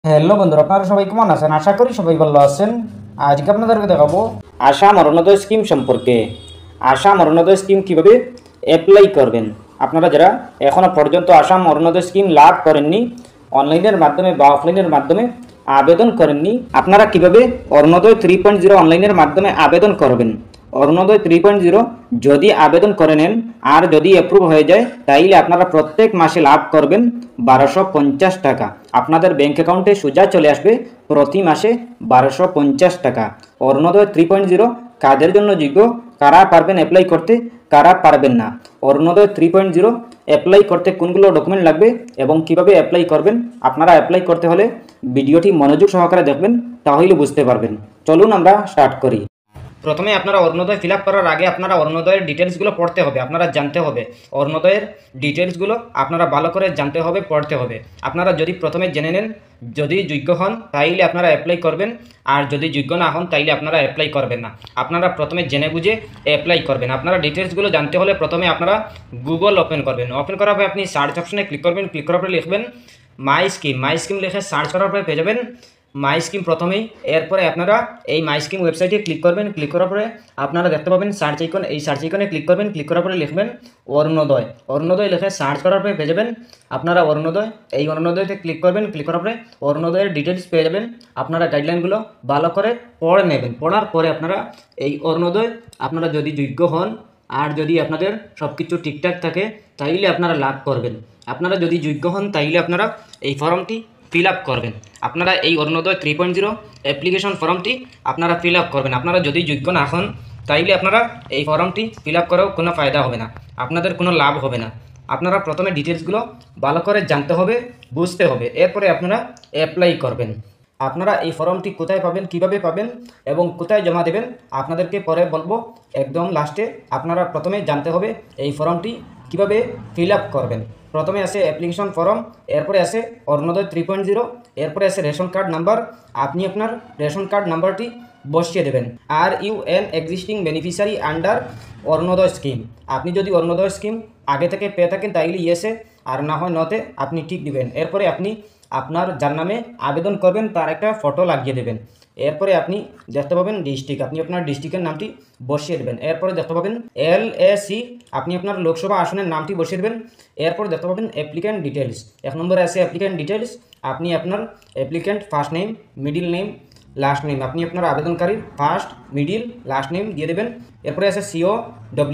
Hello বন্ধুরা, আপনারা সবাই কেমন আছেন? আশা করি সবাই ভালো আছেন। আজকে আপনাদেরকে দেখাবো আসাম অরুণোদয় স্কিম সম্পর্কে। আসাম অরুণোদয় স্কিম কিভাবে অ্যাপ্লাই করবেন। আপনারা যারা এখনো পর্যন্ত আসাম অরুণোদয় স্কিম লাভ করেননি, অনলাইনের মাধ্যমে বা অফলাইনের মাধ্যমে আবেদন করেননি, আপনারা কিভাবে অরুণোদয় 3.0 অনলাইনের মাধ্যমে আবেদন করবেন। অরুণোদয় 3.0 যদি আবেদন করে নেন আর যদি অ্যাপ্রুভ হয়ে যায়, তাইলে আপনারা প্রত্যেক মাসে লাভ করবেন 1250 টাকা। আপনাদের ব্যাংক অ্যাকাউন্টে সোজা চলে আসবে প্রতি মাসে 1250 টাকা। অরুণোদয় 3.0 কাদের জন্য যোগ্য, কারা পারবেন অ্যাপ্লাই করতে, কারা পারবেন না। অরুণোদয় 3.0 অ্যাপ্লাই করতে কোনগুলো ডকুমেন্ট লাগবে এবং কিভাবে অ্যাপ্লাই করবেন, আপনারা অ্যাপ্লাই করতে হলে ভিডিওটি মনোযোগ সহকারে দেখবেন, তাহলে বুঝতে পারবেন। চলুন আমরা স্টার্ট করি। প্রথমে আপনারা অরুণোদয় ফিল আপ করার আগে আপনারা অরুণোদয়ের ডিটেলসগুলো পড়তে হবে, আপনারা জানতে হবে। অরুণোদয়ের ডিটেলসগুলো আপনারা ভালো করে জানতে হবে, পড়তে হবে। আপনারা যদি প্রথমে জেনে নেন, যদি যোগ্য হন তাইলে আপনারা অ্যাপ্লাই করবেন, আর যদি যোগ্য না হন তাইলে আপনারা অ্যাপ্লাই করবেন না। আপনারা প্রথমে জেনে বুঝে অ্যাপ্লাই করবেন। আপনারা ডিটেলসগুলো জানতে হলে প্রথমে আপনারা গুগল ওপেন করবেন। ওপেন করার পরে আপনি সার্চ অপশনে ক্লিক করবেন। ক্লিক করার পরে লিখবেন মাই স্কিম লিখে সার্চ করার পরে পেয়ে যাবেন মাই স্কিম প্রথমেই। এরপরে আপনারা এই মাই স্কিম ওয়েবসাইটে ক্লিক করবেন। ক্লিক করার পরে আপনারা দেখতে পাবেন সার্চ আইকন, এই সার্চ আইকনে ক্লিক করবেন। ক্লিক করার পরে লিখবেন অরুণোদয় লিখে সার্চ করার পরে পেয়ে যাবেন আপনারা অরুণোদয়। এই অরুণোদয়তে ক্লিক করবেন। ক্লিক করার পরে অরুণোদয়ের ডিটেলস পেয়ে যাবেন। আপনারা গাইডলাইনগুলো ভালো করে পড়ে নেবেন। পড়ার পরে আপনারা এই অরুণোদয় আপনারা যদি যোগ্য হন আর যদি আপনাদের সব কিছু ঠিকঠাক থাকে তাইলে আপনারা লাভ করবেন। আপনারা যদি যোগ্য হন তাইলে আপনারা এই ফর্মটি ফিল আপ করবেন। আপনারা এই অরুণোদয় 3.0 অ্যাপ্লিকেশন ফর্মটি আপনারা ফিল আপ করবেন। আপনারা যদি যোগ্য না হন তাইলে আপনারা এই ফর্মটি ফিল আপ করেও কোনো ফায়দা হবে না, আপনাদের কোনো লাভ হবে না। আপনারা প্রথমে ডিটেলসগুলো ভালো করে জানতে হবে, বুঝতে হবে, এরপরে আপনারা অ্যাপ্লাই করবেন। আপনারা এই ফর্মটি কোথায় পাবেন, কিভাবে পাবেন এবং কোথায় জমা দেবেন আপনাদেরকে পরে বলবো। একদম লাস্টে আপনারা প্রথমে জানতে হবে এই ফর্মটি কিভাবে ফিল আপ করবেন। প্রথমে আসে অ্যাপ্লিকেশন ফর্ম, এরপরে আসে অরুণোদয় 3.0, এরপরে আসে রেশন কার্ড নাম্বার। আপনি আপনার রেশন কার্ড নাম্বারটি বসিয়ে দেবেন। Are U N existing beneficiary under Arunoday scheme. আপনি যদি অরুণোদয় স্কিম আগে থেকে পেয়ে থাকেন তাইলে ইয়েসে, আর না হয় নতে আপনি ঠিক দিবেন। এরপরে আপনি আপনার যার নামে আবেদন করবেন তার একটা ফটো লাগিয়ে দেবেন। এরপরে আপনি দেখতে পাবেন ডিস্ট্রিক্ট, আপনি আপনার ডিস্ট্রিক্টের নামটি বসিয়ে দেবেন। এরপরে দেখতে পাবেন LAC, আপনি আপনার লোকসভা আসনের নামটি বসিয়ে দেবেন। এরপরে দেখতে পাবেন অ্যাপ্লিক্যান্ট ডিটেলস, 1 নম্বরে আছে অ্যাপ্লিক্যান্ট ডিটেলস। আপনি আপনার applicant first name, middle name, last name, আপনি আপনার আবেদনকারীর ফার্স্ট মিডিল লাস্ট নেম দিয়ে দেবেন। এরপরে আছে CO,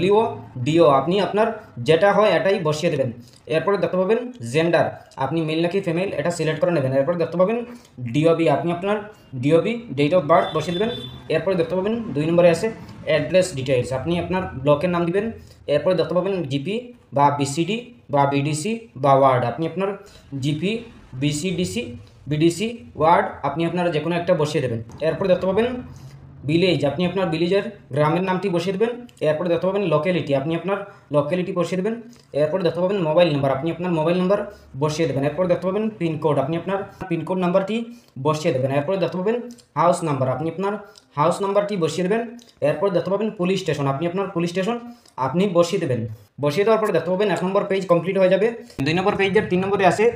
WO, DO, আপনি আপনার যেটা হয় এটাই বসিয়ে দেবেন। এরপরে দেখতে পাবেন জেন্ডার, আপনি মেল নাকি ফিমেল এটা সিলেক্ট করে নেবেন। এরপরে দেখতে পাবেন DOB, আপনি আপনার DOB ডেট অফ বার্থ বসিয়ে দেবেন। এরপরে দেখতে পাবেন 2 নম্বরে আছে অ্যাড্রেস ডিটেলস, আপনি আপনার ব্লকের নাম দিবেন। এরপরে দেখতে পাবেন GP বা BCD বা BDC বা ওয়ার্ড, আপনি আপনার GP, BDC ওয়ার্ড আপনি আপনারা যে কোনো একটা বসিয়ে দেবেন। এরপরে দেখতে পাবেন ভিলেজ, আপনি আপনার ভিলেজের গ্রামের নামটি বসিয়ে দেবেন। এরপরে দেখতে পাবেন লোকালিটি, আপনি আপনার লোকালিটি বসিয়ে দেবেন। এরপরে দেখতে পাবেন মোবাইল নাম্বার, আপনি আপনার মোবাইল নাম্বার বসিয়ে দেবেন। এরপরে দেখতে পাবেন পিনকোড, আপনি আপনার পিনকোড নাম্বারটি বসিয়ে দেবেন। এরপরে দেখতে পাবেন হাউস নাম্বার, আপনি আপনার হাউস নাম্বারটি বসিয়ে দেবেন। এরপরে দেখতে পাবেন পুলিশ স্টেশন, আপনি আপনার পুলিশ স্টেশন আপনি বসিয়ে দেবেন। বসিয়ে দেওয়ার পরে দেখতে পাবেন 1 নম্বর পেজ কমপ্লিট হয়ে যাবে। 2 নম্বর পেজের 3 নম্বরে আসে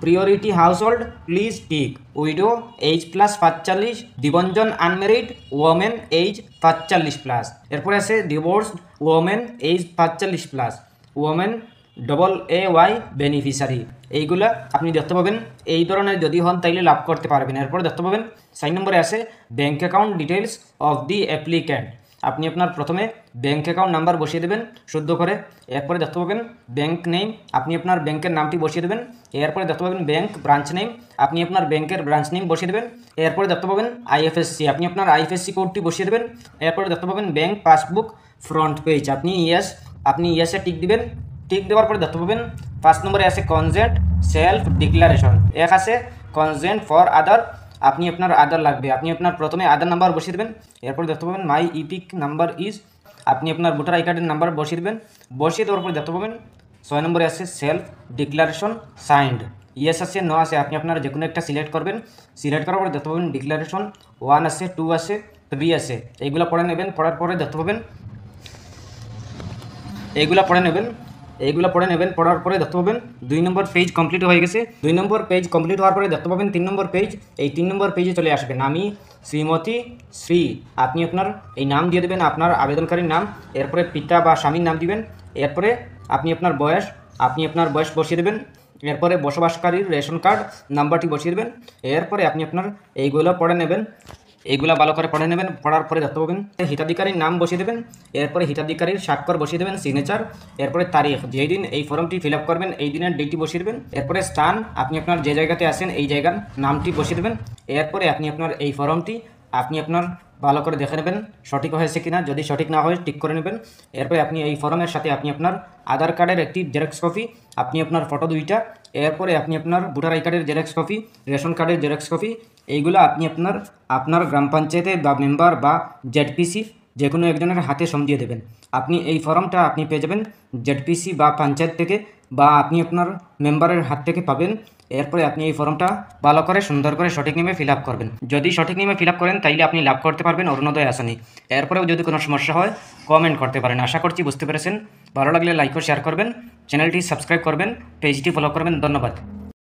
priority household please tick widow age plus 45, দিবঞ্জন আনমেরিড ওমেন এইজ 45+। এরপরে আছে divorce women age 45+, women AAY beneficiary. এইগুলা আপনি দেখতে পাবেন। এই ধরনের যদি হন তাইলে লাভ করতে পারবেন। এরপরে দেখতে পাবেন 4 নম্বরে আছে bank account details of the applicant, আপনি আপনার প্রথমে ব্যাঙ্ক অ্যাকাউন্ট নাম্বার বসিয়ে দেবেন শুদ্ধ করে। এরপরে দেখতে পাবেন ব্যাঙ্ক নেম, আপনি আপনার ব্যাঙ্কের নামটি বসিয়ে দেবেন। এরপরে দেখতে পাবেন ব্যাঙ্ক ব্রাঞ্চ নেম, আপনি আপনার ব্যাঙ্কের ব্রাঞ্চ নেম বসিয়ে দেবেন। এরপরে দেখতে পাবেন IFSC, আপনি আপনার IFSC কোডটি বসিয়ে দেবেন। এরপরে দেখতে পাবেন ব্যাঙ্ক পাসবুক ফ্রন্ট পেজ, আপনি ইয়েসে টিক দিবেন। টিক দেওয়ার পরে দেখতে পাবেন 5 নম্বরে আছে কনজেন্ট সেলফ ডিক্লারেশন, এক আছে কনজেন্ট ফর আদার, আপনি আপনার আধার লাগবে, আপনি আপনার প্রথমে আধার নাম্বার বসিয়ে দেবেন। এরপরে দেখতে পাবেন মাই ইপিক নাম্বার ইজ, আপনি আপনার ভোটার আই কার্ডের নাম্বার বসিয়ে দেবেন। বসিয়ে দেওয়ার পরে দেখতে পাবেন 6 নম্বরে আছে সেলফ ডিক্লারেশন সাইন্ড, ইয়েস আছে নো আছে, আপনি আপনার যে কোনো একটা সিলেক্ট করবেন। সিলেক্ট করার পরে দেখতে পাবেন ডিক্লারেশন 1 আছে, 2 আছে, 3 আছে, এইগুলো পড়ে নেবেন। পড়ার পরে দেখতে পাবেন এইগুলো পড়ে নেবেন। এইগুলো পড়ে নেবেন। পড়ার পরে দেখতে পাবেন 2 নম্বর পেজ কমপ্লিট হয়ে গেছে। 2 নম্বর পেজ কমপ্লিট হওয়ার পরে দেখতে পাবেন 3 নম্বর পেজ। এই 3 নম্বর পেজে চলে আসবেন। আমি শ্রীমতী শ্রী, আপনি আপনার এই নাম দিয়ে দেবেন, আপনার আবেদনকারীর নাম, এরপরে পিতা বা স্বামীর নাম দিবেন, এরপরে আপনি আপনার বয়স বসিয়ে দেবেন, এরপরে বসবাসকারীর রেশন কার্ড নাম্বারটি বসিয়ে দেবেন, এরপরে আপনি আপনার এইগুলো পড়ে নেবেন। এইগুলা ভালো করে পড়ে নেবেন। পড়ার পরে দেখতে পাবেন হিতাধিকারীর নাম বসিয়ে দেবেন, এরপরে হিতাধিকারীর স্বাক্ষর বসিয়ে দেবেন, সিগনেচার, এরপরে তারিখ, যেই দিন এই ফর্মটি ফিল আপ করবেন এই দিনের ডেটটি বসিয়ে দেবেন, এরপরে স্থান, আপনি আপনার যে জায়গাতে আছেন এই জায়গার নামটি বসিয়ে দেবেন, এরপরে আপনি আপনার এই ফর্মটি আপনি আপনার ভালো করে দেখে নেবেন সঠিক হয়েছে কিনা। যদি সঠিক না হয় টিক করে নেবেন। এরপরে আপনি এই ফর্মের সাথে আপনি আপনার আধার কার্ডের একটি জেরক্স কপি, আপনি আপনার ফটো 2টা, এরপরে আপনি আপনার ভোটার আই কার্ডের জেরক্স কপি, রেশন কার্ডের জেরক্স কপি, এইগুলো আপনি আপনার গ্রাম পঞ্চায়েতে বা মেম্বার বা জেডপিসি যে কোনো একজনের হাতে সমঝিয়ে দেবেন। আপনি এই ফর্মটা আপনি পেয়ে যাবেন জেডপিসি বা পঞ্চায়েত থেকে, বা আপনি আপনার মেম্বারের হাত থেকে পাবেন। এরপরে আপনি এই ফর্মটা ভালো করে সুন্দর করে সঠিক নিয়মে ফিল আপ করবেন। যদি সঠিক নিয়মে ফিল আপ করেন তাইলে আপনি লাভ করতে পারবেন অরুণোদয় আসনে। এরপরেও যদি কোনো সমস্যা হয় কমেন্ট করতে পারেন। আশা করছি বুঝতে পেরেছেন। ভালো লাগলে লাইক ও শেয়ার করবেন, চ্যানেলটি সাবস্ক্রাইব করবেন, পেজটি ফলো করবেন। ধন্যবাদ।